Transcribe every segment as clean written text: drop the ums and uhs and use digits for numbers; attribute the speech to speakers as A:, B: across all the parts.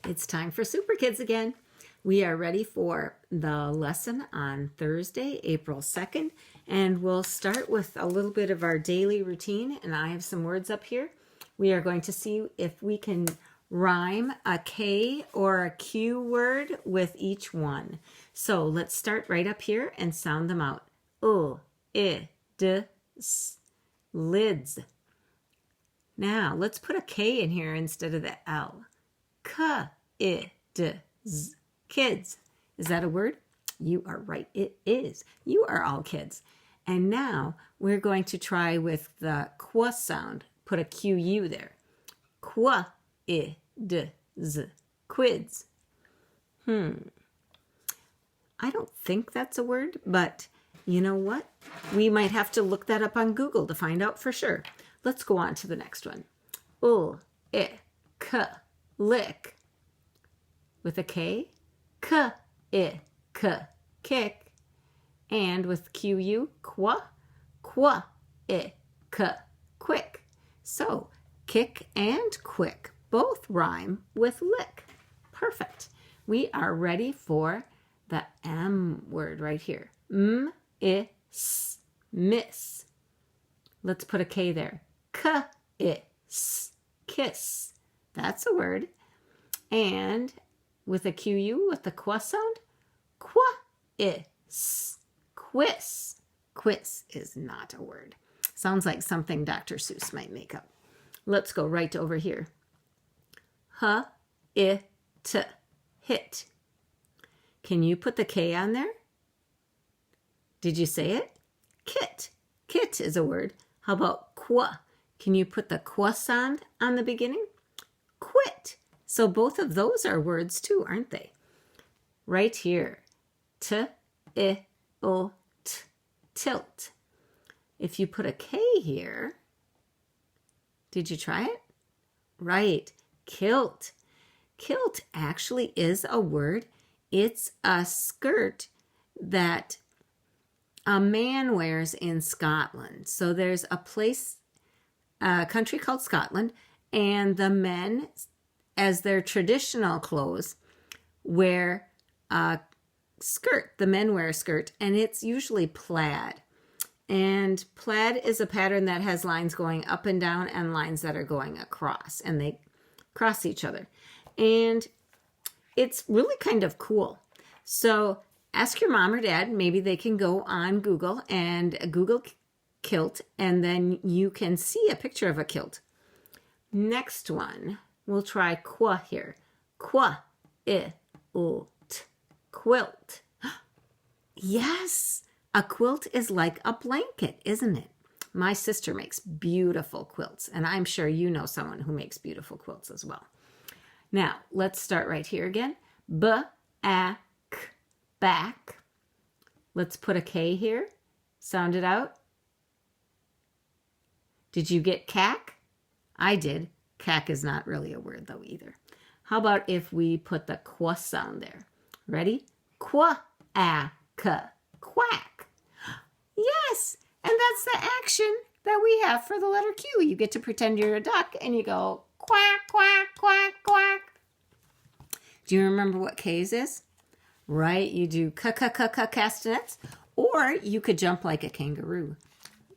A: It's time for Superkids again. We are ready for the lesson on Thursday, April 2nd, and we'll start with a little bit of our daily routine, and I have some words up here. We are going to see if we can rhyme a K or a Q word with each one. So let's start right up here and sound them out. I, D, S, lids. Now let's put a K in here instead of the L. K, I, D, Z, kids. Is that a word? You are right, it is. You are all kids. And now we're going to try with the Q sound. Put a Q-U there. Qua, I, D, Z, quids. I don't think that's a word, but you know what? We might have to look that up on Google to find out for sure. Let's go on to the next one. I, K, lick. With a K, K, I, K, kick. And with Q-U, qua, I, K, quick. So, kick and quick both rhyme with lick. Perfect. We are ready for the M word right here. I, S, miss. Let's put a K there. K, I, S, kiss. That's a word. And with a Q-U, with the qua sound, qua, I, S, quiz. Quiz is not a word. Sounds like something Dr. Seuss might make up. Let's go right over here. H, I, T, hit. Can you put the K on there? Did you say it? Kit. Kit is a word. How about qua? Can you put the qua sound on the beginning? Quit. So both of those are words too, aren't they? Right here. T, I, O, T, tilt. If you put a K here, did you try it? Right. Kilt. Kilt actually is a word. It's a skirt that a man wears in Scotland. So there's a country called Scotland, and the men, as their traditional clothes, wear a skirt. The men wear a skirt, and it's usually plaid. And plaid is a pattern that has lines going up and down and lines that are going across, and they cross each other. And it's really kind of cool. So ask your mom or dad, maybe they can go on Google and Google kilt, and then you can see a picture of a kilt. Next one, we'll try qua here. Qua, I, O, T, quilt. Yes, a quilt is like a blanket, isn't it? My sister makes beautiful quilts, and I'm sure you know someone who makes beautiful quilts as well. Now, let's start right here again. B-A-K, back. Let's put a K here. Sound it out. Did you get cack? I did. Cack is not really a word, though, either. How about if we put the qua sound there? Ready? Qua-a-k, quack. Yes, and that's the action that we have for the letter Q. You get to pretend you're a duck, and you go quack, quack, quack, quack. Do you remember what K's is? Right, you do castanets, or you could jump like a kangaroo.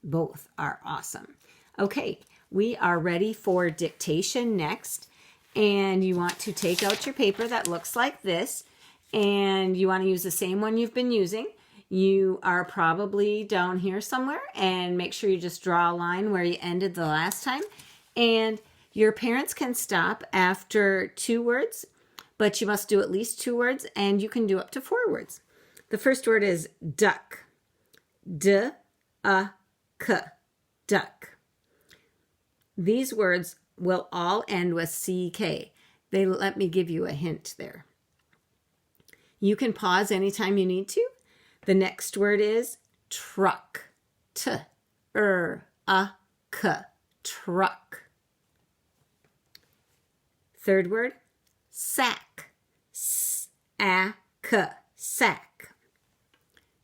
A: Both are awesome. Okay, we are ready for dictation next, and you want to take out your paper that looks like this, and you want to use the same one you've been using. You are probably down here somewhere, and make sure you just draw a line where you ended the last time. And your parents can stop after 2 words, but you must do at least 2 words, and you can do up to 4 words. The first word is duck. D-A-K, duck. These words will all end with C-K. They let me give you a hint there. You can pause anytime you need to. The next word is truck. T-R-A-K, truck. Third word, sack. S-A-K, sack.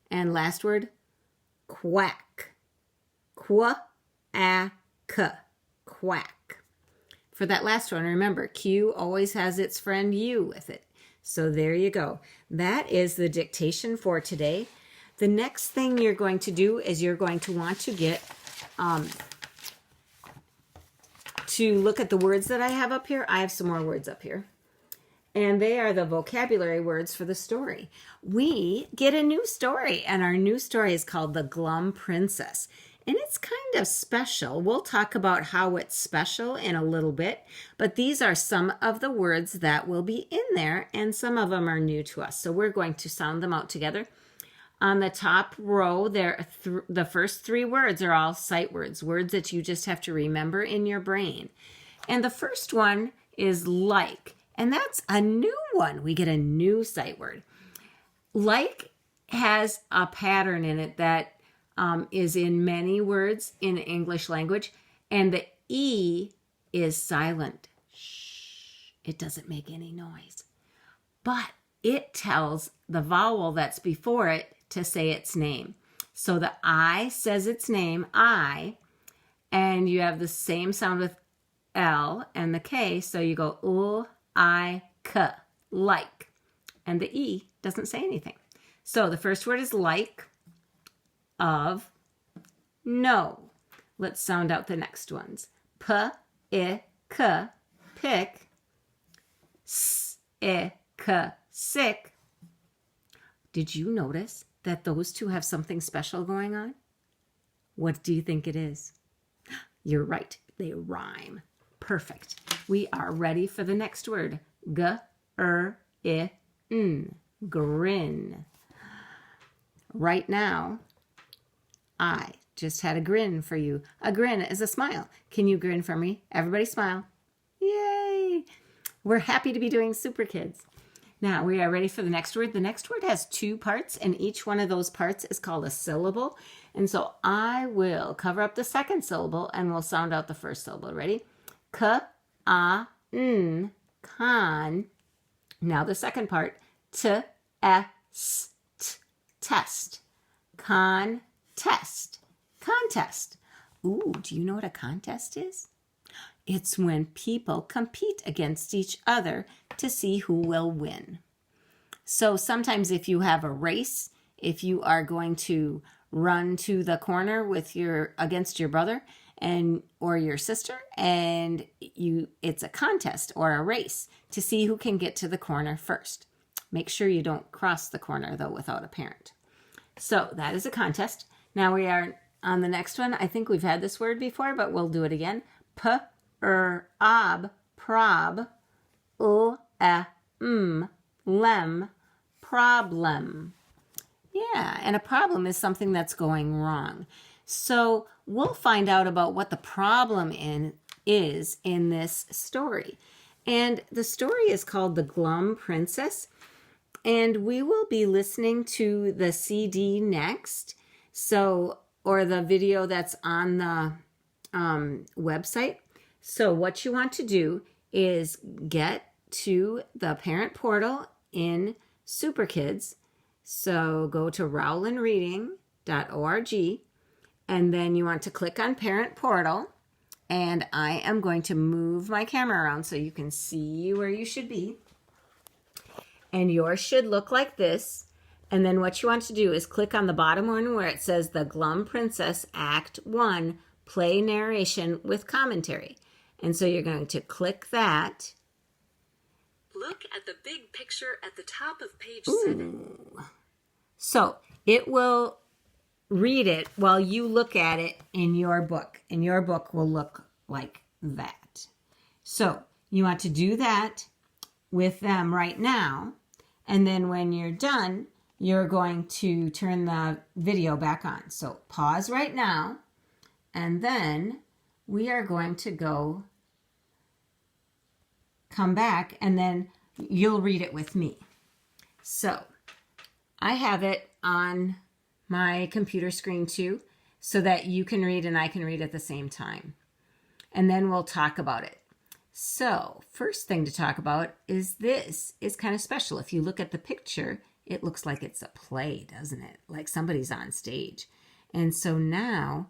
A: And last word, quack. Qua-a-k, quack. for that last one, remember, Q always has its friend U with it. So there you go. That is the dictation for today. The next thing you're going to do is you're going to want to get to look at the words that I have up here. I have some more words up here. And they are the vocabulary words for the story. We get a new story, and our new story is called The Glum Princess. And it's kind of special. We'll talk about how it's special in a little bit, but these are some of the words that will be in there, and some of them are new to us. So we're going to sound them out together. On the top row, the first three words are all sight words, words that you just have to remember in your brain. And the first one is like. And that's a new one. We get a new sight word. Like has a pattern in it that is in many words in the English language. And the E is silent. Shh. It doesn't make any noise. But it tells the vowel that's before it to say its name. So the I says its name, I, and you have the same sound with L and the K. So you go I-K, like. And the E doesn't say anything. So the first word is like, of, no. Let's sound out the next ones. P-I-K, pick. S-I-K, sick. Did you notice that those two have something special going on? What do you think it is? You're right. They rhyme. Perfect. We are ready for the next word. G-R-I-N. Grin. Right now, I just had a grin for you. A grin is a smile. Can you grin for me? Everybody smile. Yay! We're happy to be doing Superkids. Now we are ready for the next word. The next word has two parts, and each one of those parts is called a syllable. And so I will cover up the second syllable, and we'll sound out the first syllable. Ready? K-A-N, con. Now the second part, T-S-T, test. Contest. Contest. Ooh, do you know what a contest is? It's when people compete against each other to see who will win. So sometimes if you have a race, if you are going to run to the corner against your brother or your sister, and it's a contest or a race to see who can get to the corner first. Make sure you don't cross the corner though without a parent. So that is a contest. Now we are on the next one. I think we've had this word before, but we'll do it again. Ob, prob, lem, problem. Yeah, and a problem is something that's going wrong. So we'll find out about what the problem is in this story. And the story is called The Glum Princess. And we will be listening to the CD next. Or the video that's on the website. So what you want to do is get to the parent portal in Superkids. So go to rowlandreading.org, and then you want to click on parent portal, and I am going to move my camera around so you can see where you should be. And yours should look like this. And then what you want to do is click on the bottom one where it says The Glum Princess Act 1, Play Narration with Commentary. And so you're going to click that.
B: Look at the big picture at the top of page 7.
A: So it will read it while you look at it in your book. And your book will look like that. So you want to do that with them right now. And then when you're done, you're going to turn the video back on. So pause right now. And then we are going to come back, and then you'll read it with me. So I have it on my computer screen too, so that you can read and I can read at the same time. And then we'll talk about it. So first thing to talk about is this is kind of special. If you look at the picture, it looks like it's a play, doesn't it? Like somebody's on stage. And so now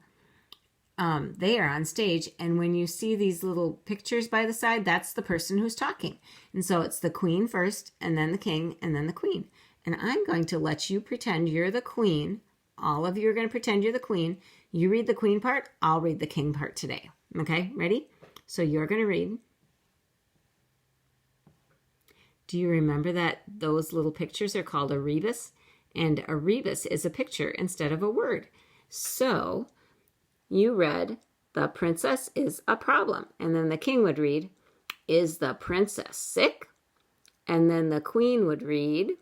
A: they are on stage. And when you see these little pictures by the side, that's the person who's talking. And so it's the queen first, and then the king, and then the queen. And I'm going to let you pretend you're the queen. All of you are going to pretend you're the queen. You read the queen part. I'll read the king part today. Okay, ready? So you're going to read. Do you remember that those little pictures are called a rebus? And a rebus is a picture instead of a word. So you read, the princess is a problem. And then the king would read, is the princess sick? And then the queen would read,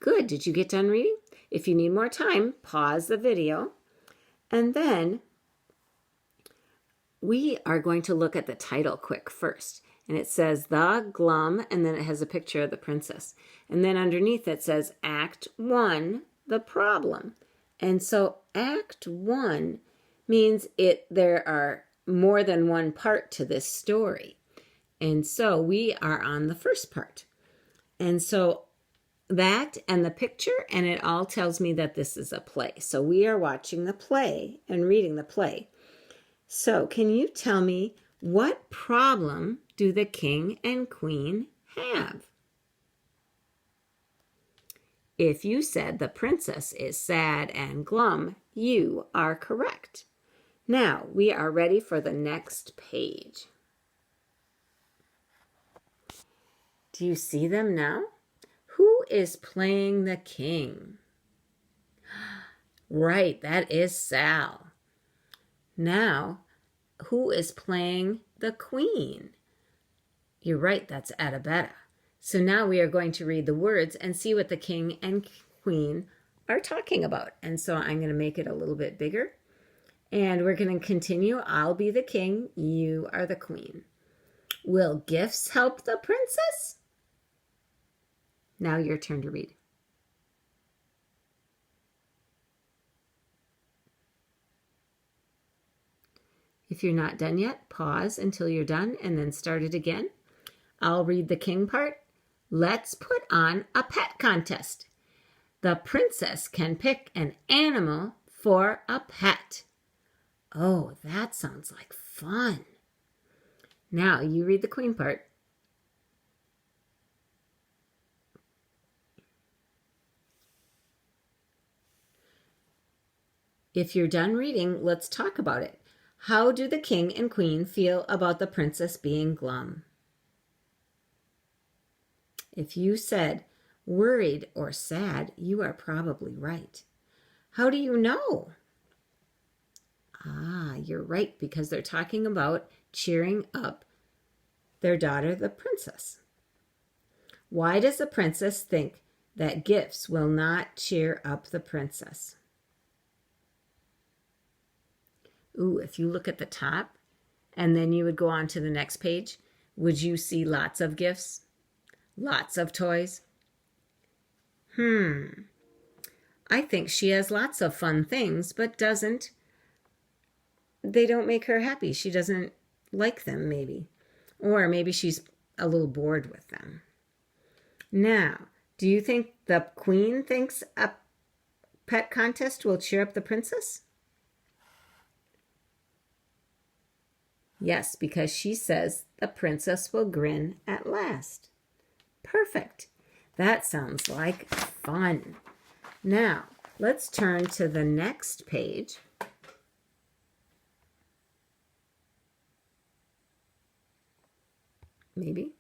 A: good. Did you get done reading? If you need more time, pause the video. And then we are going to look at the title quick first. And it says The Glum, and then it has a picture of the princess. And then underneath it says Act 1, The Problem. And so Act 1 means there are more than one part to this story. And so we are on the first part. And so that and the picture, and it all tells me that this is a play. So we are watching the play and reading the play. So can you tell me, what problem do the king and queen have? If you said the princess is sad and glum, you are correct. Now we are ready for the next page. Do you see them now? Who is playing the king? Right, that is Sal. Now, who is playing the queen? You're right, that's Adabetta. So now we are going to read the words and see what the king and queen are talking about. And so I'm going to make it a little bit bigger. And we're going to continue. I'll be the king. You are the queen. Will gifts help the princess? Now your turn to read. If you're not done yet, pause until you're done and then start it again. I'll read the king part. Let's put on a pet contest. The princess can pick an animal for a pet. Oh, that sounds like fun. Now you read the queen part. If you're done reading, let's talk about it. How do the king and queen feel about the princess being glum? If you said worried or sad, you are probably right. How do you know? You're right, because they're talking about cheering up their daughter, the princess. Why does the princess think that gifts will not cheer up the princess? If you look at the top and then you would go on to the next page, would you see lots of gifts? Lots of toys? I think she has lots of fun things, but they don't make her happy. She doesn't like them, maybe. Or maybe she's a little bored with them. Now, do you think the queen thinks a pet contest will cheer up the princess? Yes, because she says the princess will grin at last. Perfect. That sounds like fun. Now, let's turn to the next page. Maybe.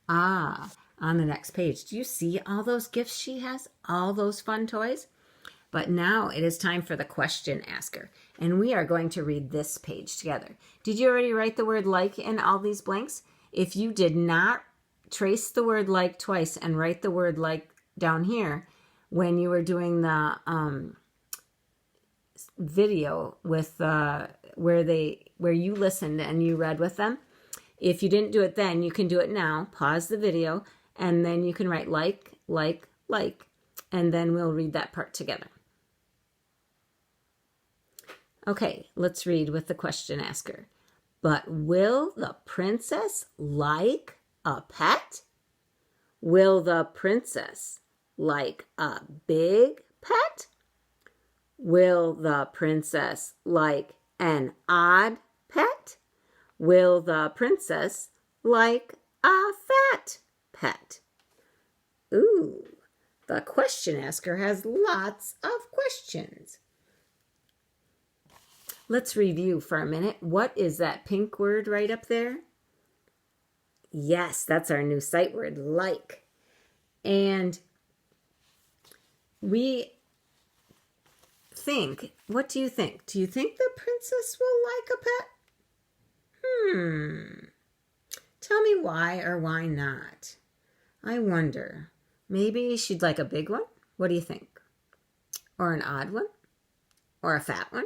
A: On the next page. Do you see all those gifts she has? All those fun toys? But now it is time for the question asker. And we are going to read this page together. Did you already write the word like in all these blanks? If you did not, trace the word like twice and write the word like down here when you were doing the video with where you listened and you read with them. If you didn't do it then, you can do it now. Pause the video and then you can write like, and then we'll read that part together. Okay, let's read with the question asker. But will the princess like a pet? Will the princess like a big pet? Will the princess like an odd pet? Will the princess like a fat pet? Ooh, the question asker has lots of questions. Let's review for a minute. What is that pink word right up there? Yes, that's our new sight word, like. And we think, what do you think? Do you think the princess will like a pet? Tell me why or why not. I wonder. Maybe she'd like a big one? What do you think? Or an odd one? Or a fat one?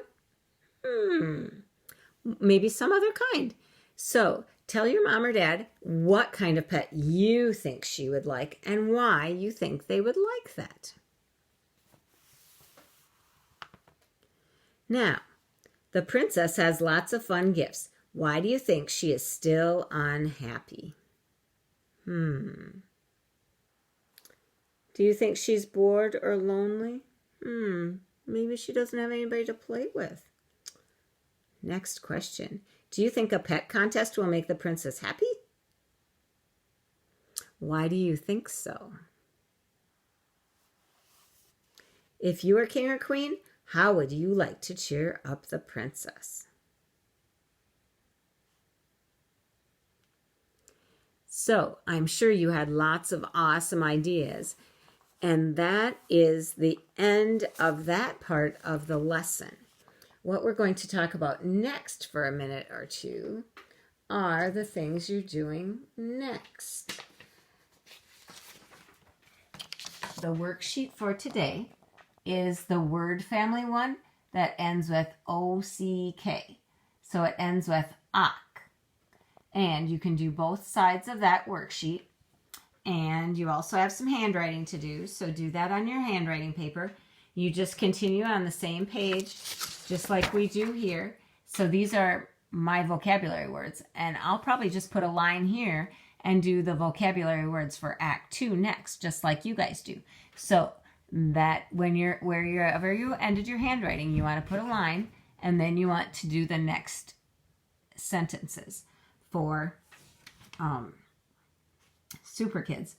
A: Maybe some other kind. So tell your mom or dad what kind of pet you think she would like and why you think they would like that. Now, the princess has lots of fun gifts. Why do you think she is still unhappy? Do you think she's bored or lonely? Maybe she doesn't have anybody to play with. Next question. Do you think a pet contest will make the princess happy? Why do you think so? If you were king or queen, how would you like to cheer up the princess? So, I'm sure you had lots of awesome ideas, and that is the end of that part of the lesson. What we're going to talk about next for a minute or two are the things you're doing next. The worksheet for today is the word family one that ends with O-C-K. So it ends with ak. And you can do both sides of that worksheet. And you also have some handwriting to do, so do that on your handwriting paper. You just continue on the same page, just like we do here. So these are my vocabulary words, and I'll probably just put a line here and do the vocabulary words for Act 2 next, just like you guys do. So that wherever you ended your handwriting, you want to put a line, and then you want to do the next sentences for Superkids.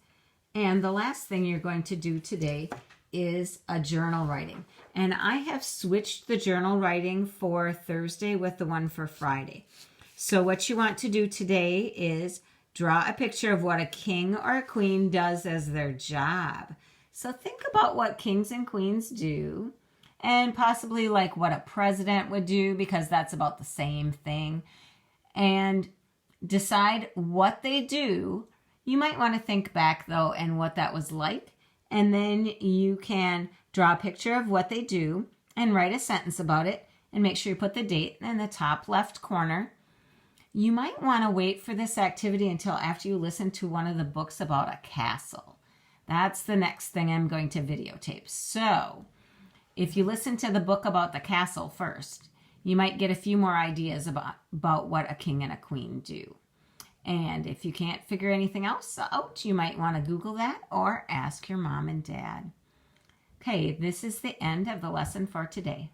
A: And the last thing you're going to do today is a journal writing. And I have switched the journal writing for Thursday with the one for Friday. So what you want to do today is draw a picture of what a king or a queen does as their job. So think about what kings and queens do, and possibly like what a president would do, because that's about the same thing. And decide what they do. You might want to think back, though, and what that was like. And then you can draw a picture of what they do and write a sentence about it. And make sure you put the date in the top left corner. You might want to wait for this activity until after you listen to one of the books about a castle. That's the next thing I'm going to videotape. So if you listen to the book about the castle first, you might get a few more ideas about what a king and a queen do. And if you can't figure anything else out, you might want to Google that or ask your mom and dad. Okay, this is the end of the lesson for today.